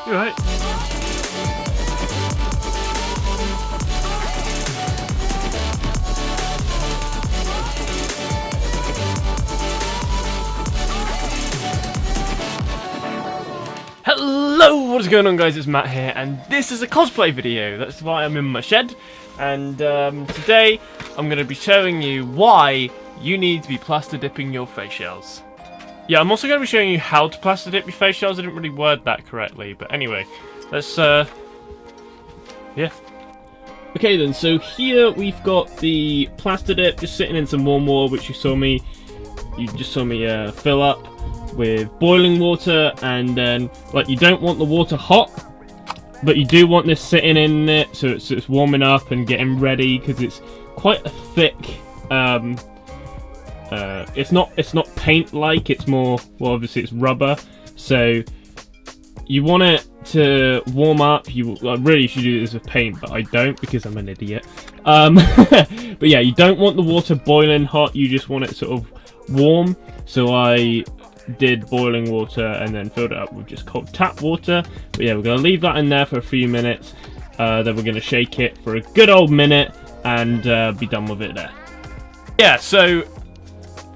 You alright? Hello, what is going on guys, it's Matt here, and this is a cosplay video. That's why I'm in my shed, and today I'm going to be showing you why you need to be plaster dipping your face shells. Yeah, I'm also going to be showing you how to plaster dip your face shells. I didn't really word that correctly, but anyway, let's, yeah. Okay then, so here we've got the Plastidip just sitting in some warm water, which you just saw me fill up with boiling water, and then, like, you don't want the water hot, but you do want this sitting in it, so it's warming up and getting ready, because it's quite a thick, it's not paint-like, it's more, well, obviously it's rubber, so you want it to warm up. I really should do this with paint, but I don't because I'm an idiot. But yeah, you don't want the water boiling hot, you just want it sort of warm, so I did boiling water and then filled it up with just cold tap water. But yeah, we're going to leave that in there for a few minutes, then we're going to shake it for a good old minute and be done with it there. Yeah, so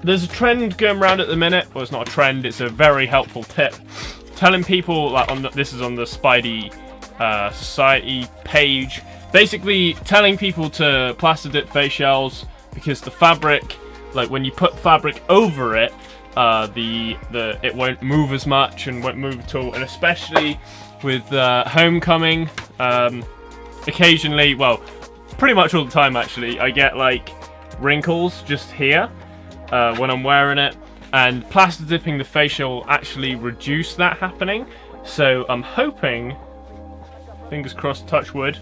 there's a trend going around at the minute. Well, it's not a trend, it's a very helpful tip. Telling people, like, this is on the Spidey Society page, basically telling people to plaster dip face shells, because the fabric, like when you put fabric over it, it won't move as much and won't move at all, and especially with homecoming, occasionally, well, pretty much all the time actually, I get like wrinkles just here when I'm wearing it, and plaster dipping the facial will actually reduce that happening. So I'm hoping, fingers crossed, touch wood,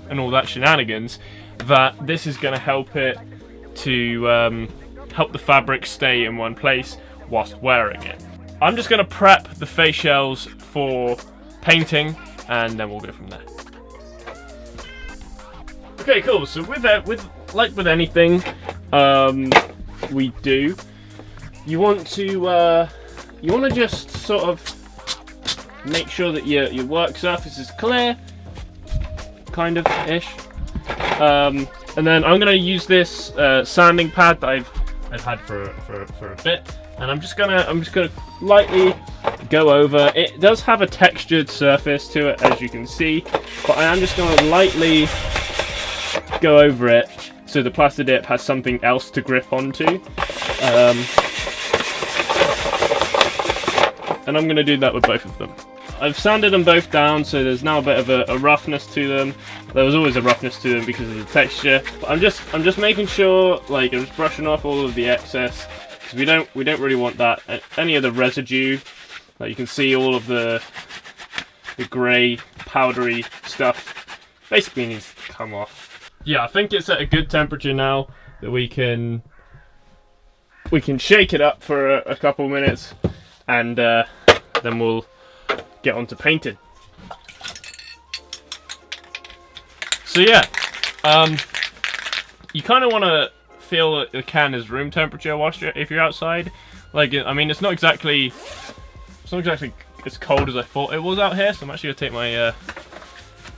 and all that shenanigans, that this is going to help it to help the fabric stay in one place whilst wearing it. I'm just going to prep the face shells for painting, and then we'll go from there. Okay, cool. So with anything we do, you want to just sort of make sure that your work surface is clear, kind of ish. And then I'm going to use this sanding pad that I've had for a bit, and I'm just gonna lightly go over. It does have a textured surface to it, as you can see, but I am just gonna lightly go over it so the Plastidip has something else to grip onto. And I'm going to do that with both of them. I've sanded them both down, so there's now a bit of a roughness to them. There was always a roughness to them because of the texture. But I'm just making sure, like, I'm just brushing off all of the excess, because we don't really want that. Any of the residue, like you can see, all of the grey, powdery stuff, basically needs to come off. Yeah, I think it's at a good temperature now that we can shake it up for a couple minutes, and then we'll get on to painting. So yeah, you kind of want to feel that the can is room temperature if you're outside. Like, I mean, it's not exactly as cold as I thought it was out here, so I'm actually gonna take my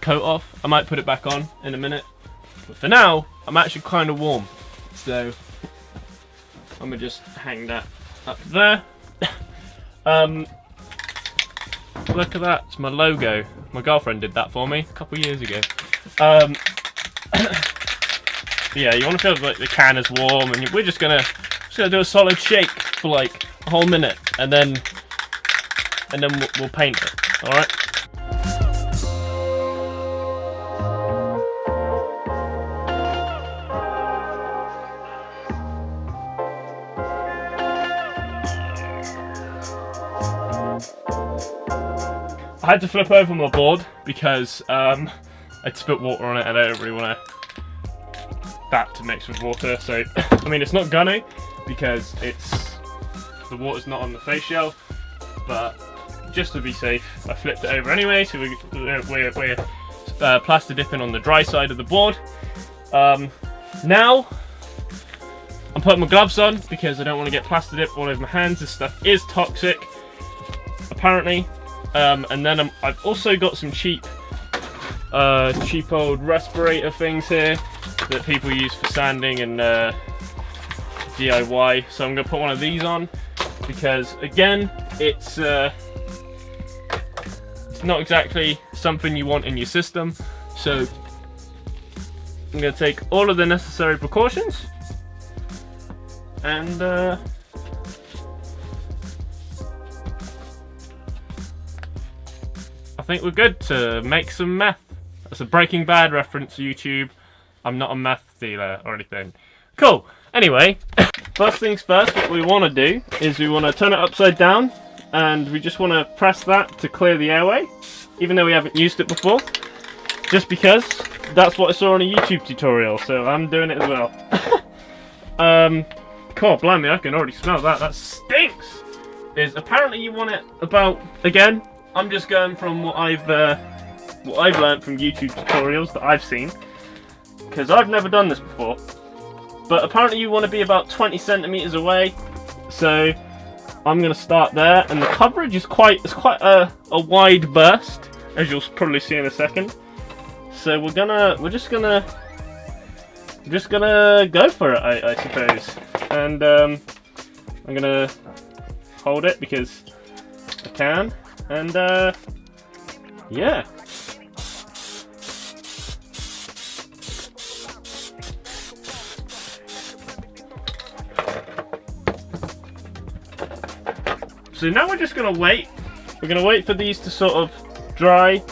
coat off. I might put it back on in a minute, but for now I'm actually kind of warm, so I'm gonna just hang that up there. Look at that, it's my logo. My girlfriend did that for me a couple years ago. Yeah, you want to feel like the can is warm, and we're just gonna do a solid shake for like a whole minute, and then we'll paint it. All right. I had to flip over my board because I'd spilt water on it, and I don't really want that to mix with water. So, I mean, it's not gonna, because the water's not on the face shell, but just to be safe, I flipped it over anyway. So we're plaster dipping on the dry side of the board. Now I'm putting my gloves on because I don't want to get plaster dip all over my hands. This stuff is toxic, apparently. And then I've also got some cheap old respirator things here that people use for sanding and DIY. So I'm going to put one of these on because, again, it's not exactly something you want in your system. So I'm going to take all of the necessary precautions and I think we're good to make some meth. That's a Breaking Bad reference, YouTube. I'm not a meth dealer or anything. Cool. Anyway, first things first, what we want to do is we want to turn it upside down and we just want to press that to clear the airway, even though we haven't used it before, just because that's what I saw on a YouTube tutorial, so I'm doing it as well. God blimey, I can already smell that. That stinks! Apparently you want it about, again, I'm just going from what I've learned from YouTube tutorials that I've seen, because I've never done this before. But apparently you want to be about 20 centimeters away, so I'm going to start there. And the coverage is quite a wide burst, as you'll probably see in a second. So we're just gonna go for it, I suppose. And I'm gonna hold it because I can. And yeah. So now we're just gonna wait. We're gonna wait for these to sort of dry,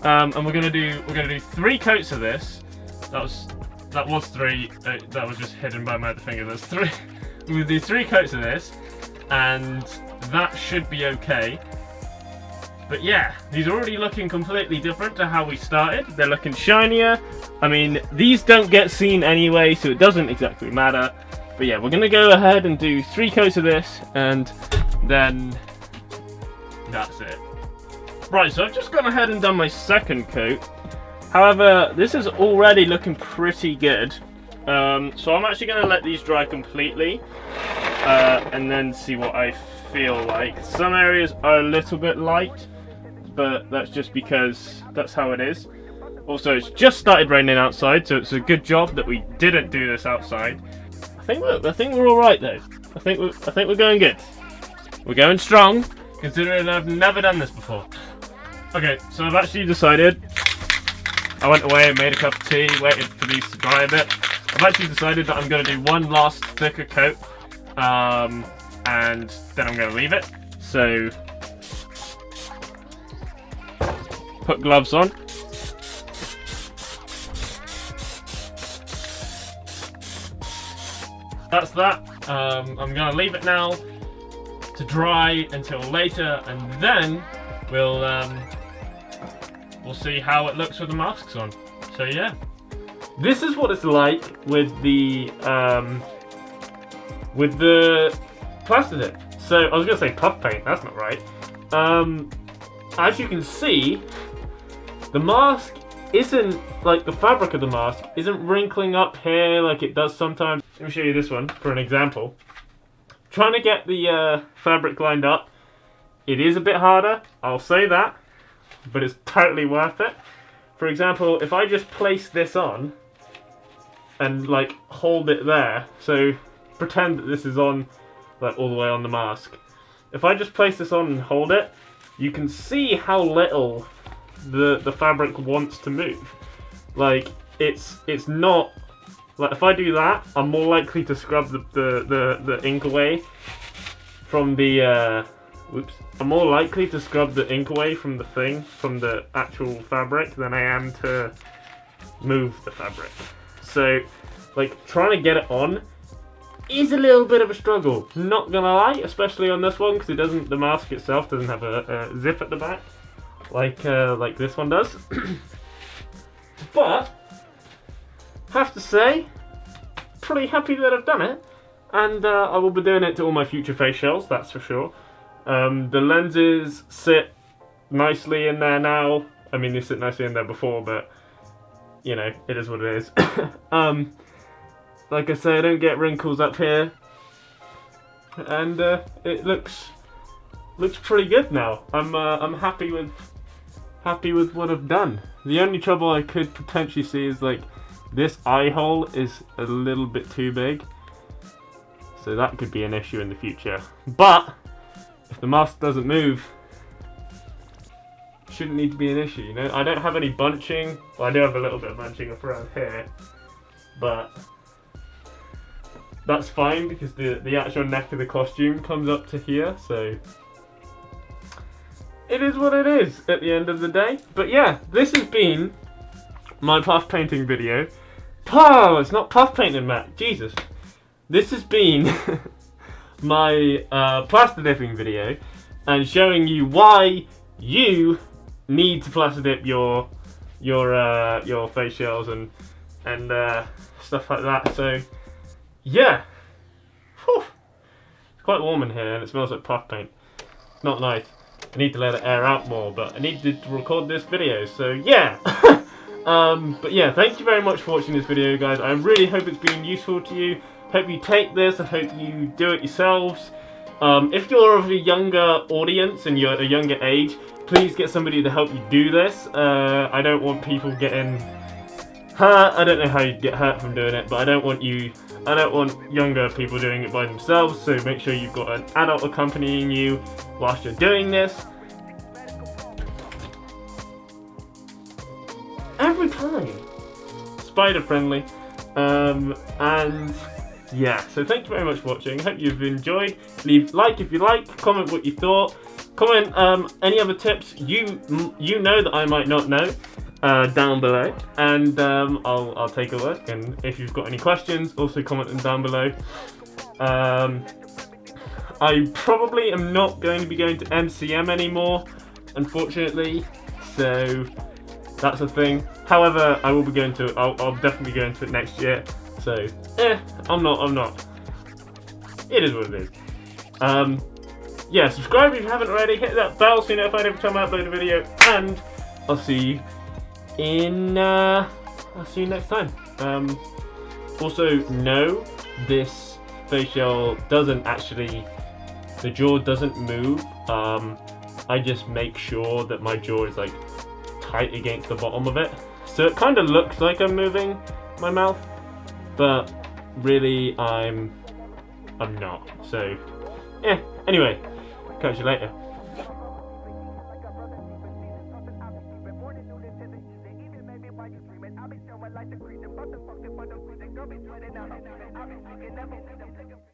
and we're gonna do 3 coats of this. That was 3. That was just hidden by my other finger. There's 3. We're gonna do 3 coats of this, and that should be okay. But yeah, these are already looking completely different to how we started. They're looking shinier. I mean, these don't get seen anyway, so it doesn't exactly matter. But yeah, we're gonna go ahead and do 3 coats of this, and then that's it. Right, so I've just gone ahead and done my second coat. However, this is already looking pretty good. So I'm actually going to let these dry completely and then see what I feel like. Some areas are a little bit light, but that's just because that's how it is. Also, it's just started raining outside, so it's a good job that we didn't do this outside. I think we're all right though. I think we're going good. We're going strong, considering I've never done this before. Okay, so I've actually decided. I went away and made a cup of tea, waited for these to dry a bit. I've actually decided that I'm going to do one last thicker coat, and then I'm going to leave it. So, put gloves on. That's that. I'm going to leave it now to dry until later, and then we'll see how it looks with the masks on. So yeah, this is what it's like with the Plastidip. So I was gonna say puff paint. That's not right. As you can see, the mask isn't like the fabric of the mask isn't wrinkling up here like it does sometimes. Let me show you this one for an example. Trying to get the fabric lined up, it is a bit harder, I'll say that, but it's totally worth it. For example, if I just place this on and like hold it there, so pretend that this is on like all the way on the mask. If I just place this on and hold it, you can see how little the fabric wants to move. Like it's not like if I do that, I'm more likely to scrub the ink away from the I'm more likely to scrub the ink away from the actual fabric than I am to move the fabric. So like trying to get it on is a little bit of a struggle, not gonna lie, especially on this one, because the mask itself doesn't have a zip at the back like this one does. But have to say, pretty happy that I've done it, and I will be doing it to all my future face shells, that's for sure. The lenses sit nicely in there now. I mean, they sit nicely in there before, but you know, it is what it is. Like I say, I don't get wrinkles up here, and it looks looks pretty good now. I'm happy with what I've done. The only trouble I could potentially see is like this eye hole is a little bit too big, so that could be an issue in the future. But if the mask doesn't move, it shouldn't need to be an issue, you know? I don't have any bunching. Well, I do have a little bit of bunching up around here, but that's fine because the actual neck of the costume comes up to here, so it is what it is at the end of the day. But yeah, this has been my puff painting video. Oh, it's not puff painting, Matt. Jesus. This has been my Plastidiping video and showing you why you need to Plastidip your face shells and stuff like that. So yeah, whew. It's quite warm in here and it smells like puff paint. Not nice. I need to let it air out more, but I needed to record this video, so yeah. But yeah, thank you very much for watching this video, guys. I really hope it's been useful to you. Hope you take this. I hope you do it yourselves. If you're of a younger audience and you're at a younger age, please get somebody to help you do this. I don't want people getting hurt. I don't know how you get hurt from doing it, but I don't want younger people doing it by themselves, so make sure you've got an adult accompanying you whilst you're doing this. Every time. Spider friendly. And yeah, so thank you very much for watching. Hope you've enjoyed. Leave like if you like, comment what you thought. Comment any other tips you know that I might not know down below, and I'll take a look. And if you've got any questions, also comment them down below. I probably am not going to be going to MCM anymore, unfortunately, so that's a thing. However, I will be going to. I'll definitely be going to it next year. So, I'm not. It is what it is. Yeah, subscribe if you haven't already. Hit that bell so you're notified every time I upload a video. And I'll see you next time. Also, no, this facial doesn't actually. The jaw doesn't move. I just make sure that my jaw is like tight against the bottom of it. So it kind of looks like I'm moving my mouth, but really I'm not. So yeah, anyway, catch you later.